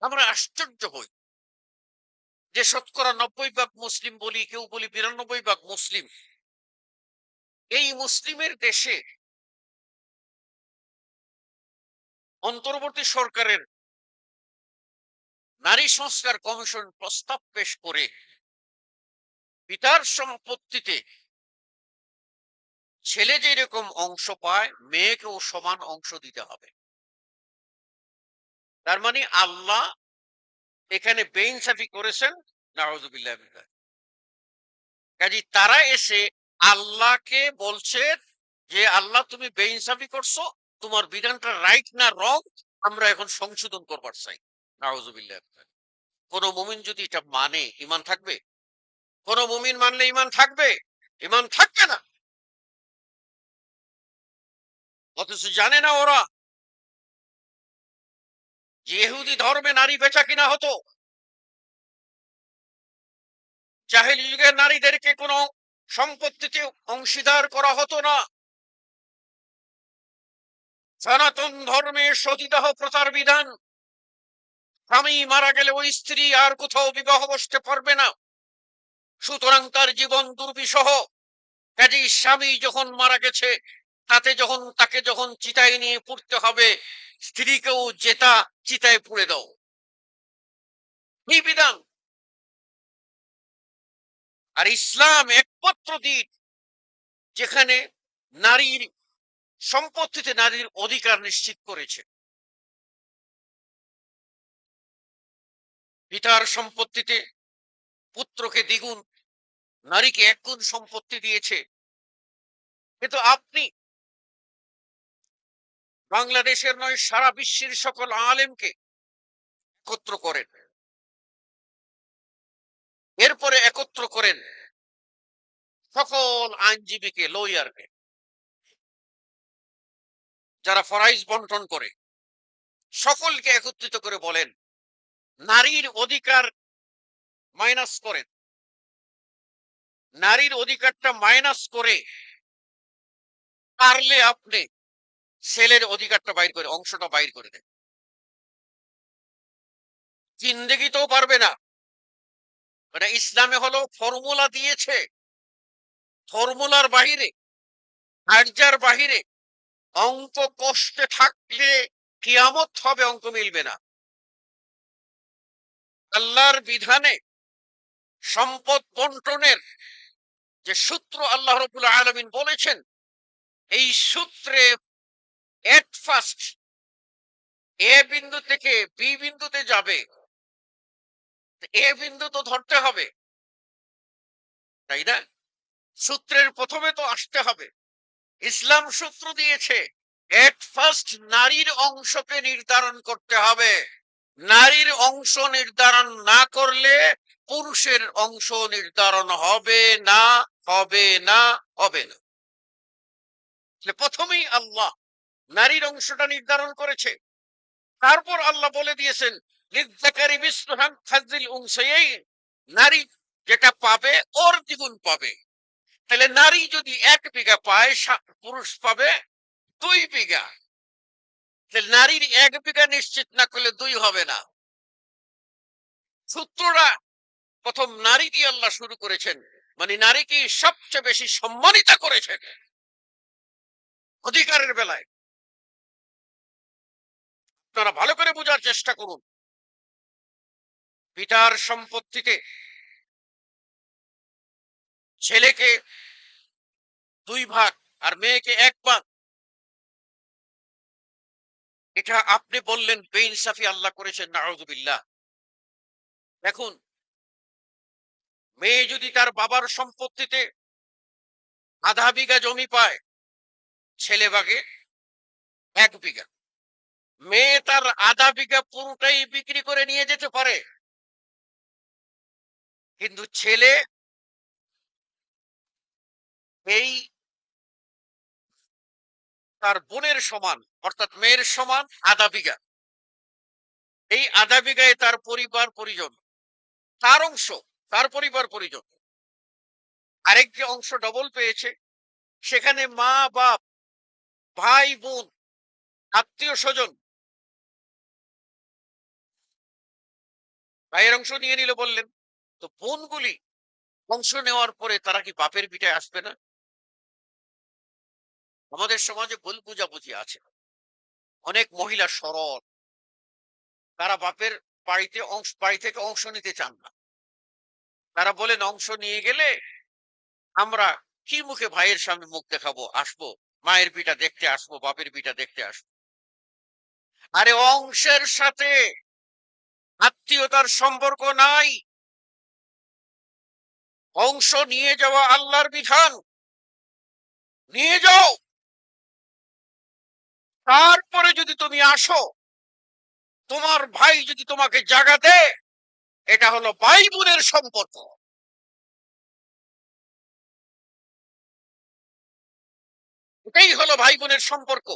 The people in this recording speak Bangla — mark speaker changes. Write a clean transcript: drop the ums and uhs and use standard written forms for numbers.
Speaker 1: আমরা আশ্চর্য হই যে শতকরা 90 ভাগ মুসলিম বলি, কেউ বলি 92 ভাগ মুসলিম। এই মুসলিমের দেশে অন্তর্বর্তী সরকারের নারী সংস্কার কমিশন প্রস্তাব পেশ করে পিতার সম্পত্তিতে ছেলে যেরকম অংশ পায় মেয়েকেও সমান অংশ দিতে হবে। তার মানে আল্লাহ এখানে বেইনসাফি করেছেন। নাউযুবিল্লাহ মিন যালিক। কাজেই তারা এসে আল্লাহকে বলছে যে আল্লাহ তুমি বেইনসাফি করছো, তোমার বিধানটা রাইট না রং, আমরা এখন সংশোধন করবার চাই। নাউযুবিল্লাহ মিন যালিক। কোন মুমিন যদি এটা মানে ঈমান থাকবে? কোন মুমিন মানলে ঈমান থাকবে? ঈমান থাকবে না। অথচ জানে না ওরা যে ইহুদি ধর্মে নারী বেচা কিনা হতো। জাহেলি যুগের নারীদেরকে কোনো সম্পত্তিতে অংশীদার করা হতো না। সনাতন ধর্মে সতীদাহ প্রথার বিধান, স্বামী মারা গেলে ওই স্ত্রী আর কোথাও বিবাহ বসতে পারবে না, সুতরাং তার জীবন দুর্বিষহ। কাজেই স্বামী যখন মারা গেছে তাকে যখন চিতায় নিয়ে পুড়তে হবে, স্ত্রীকেও জেতা চিতায় পুড়ে দাও, এই বিধান। আর ইসলাম একমাত্র দিন যেখানে নারীর সম্পত্তিতে নারীর অধিকার নিশ্চিত করেছে। পিতার সম্পত্তিতে পুত্রকে দ্বিগুণ, নারীকে একগুণ সম্পত্তি দিয়েছে। কিন্তু আপনি বাংলাদেশের নয় সারা বিশ্বের সকল আলেমকে একত্র করেন, এরপরে একত্র করেন সকল আইনজীবীকে, লয়ারকে, যারা ফরাইজ বন্টন করে, সকলকে একত্রিত করে বলেন নারীর অধিকার মাইনাস করেন। নারীর অধিকারটা মাইনাস করে পারলে আপনি ছেলের অধিকারটা বাইর করে, অংশটা বাইর করে দেন। জিন্দেগিতেও পারবে না। মানে ইসলামে হলো ফর্মুলা দিয়েছে, ফর্মুলার বাহিরে, আর্জার বাহিরে অঙ্ক কষ্টে থাকলে কিয়ামত হবে, অঙ্ক মিলবে না। আল্লাহর বিধানে সম্পদ বন্টনের যে সূত্র আল্লাহ রাব্বুল আলামিন বলেছেন, এই সূত্রে এট ফার্স্ট এ বিন্দু থেকে বি বিন্দুতে যাবে, এ বিন্দু তো ধরতে হবে, তাই না? সূত্রের প্রথমে তো আসতে হবে। ইসলাম সূত্র দিয়েছে এট ফার্স্ট নারীর অংশকে নির্ধারণ করতে হবে। নারীর অংশ নির্ধারণ না করলে পুরুষের অংশ নির্ধারণ হবে না, হবে না, হবে না। প্রথমেই আল্লাহ নারীর অংশটা নির্ধারণ করেছে। তারপর আল্লাহ বলে দিয়েছেন লিযযাকারি মিসলু হাযযিল উনসায়াইন, নারী যেটা পাবে ওর দ্বিগুণ পাবে। তাহলে নারী যদি 1 বিঘা পায়, পুরুষ পাবে 2 বিঘা। তাহলে নারীর 1 বিঘা নিশ্চিত না করলে 2 হবে না। সূত্রটা প্রথম নারী দিয়ে আল্লাহ শুরু করেছেন, মানে নারীকে সবচেয়ে বেশি সম্মানিত করেছেন অধিকারের বেলায়। আপনারা ভালো করে বোঝার চেষ্টা করুন। পিতার সম্পত্তিতে ছেলেকে 2 ভাগ আর মেয়েকে 1 ভাগ, এটা আপনি বললেন বেইনসাফি আল্লাহ করেছেন। নাউযুবিল্লাহ। দেখুন, মেয়ে যদি তার বাবার সম্পত্তিতে ½ বিঘা জমি পায়, ছেলে ভাগে 1 বিঘা। মেয়ে তার ½ বিঘা পুরোটাই বিক্রি করে নিয়ে যেতে পারে, কিন্তু ছেলে এই তার বোনের সমান, অর্থাৎ মেয়ের সমান ½ বিঘা। এই ½ বিঘায় তার পরিবার পরিজন, তার অংশ, তার পরিবার পরিজন। আরেক যে অংশ ডবল পেয়েছে, সেখানে মা বাপ, ভাই বোন, আত্মীয় স্বজন ভাইয়ের অংশ নিয়ে নিল বললেন। তো বোনগুলি অংশ নেওয়ার পরে তারা কি বাপের ভিটায় আসবে না? আমাদের সমাজে ভুল বুঝাবুঝি আছে। অনেক মহিলা সরল, তারা বাপের বাড়ি থেকে অংশ নিতে চান না। তারা বলেন অংশ নিয়ে গেলে আমরা কি মুখে ভাইয়ের সামনে মুখ দেখাবো, আসবো মায়ের পিঠা দেখতে, আসবো বাপের পিঠা দেখতে আসবো। আরে অংশের সাথে আত্মীয়তার সম্পর্ক নাই। অংশ নিয়ে যাওয়া আল্লাহর বিধান, নিয়ে যাও, তারপরে যদি তুমি আসো, তোমার ভাই যদি তোমাকে জায়গা দেয়, এটা হলো ভাই বোনের সম্পর্ক। এটাই হলো ভাই বোনের সম্পর্ক।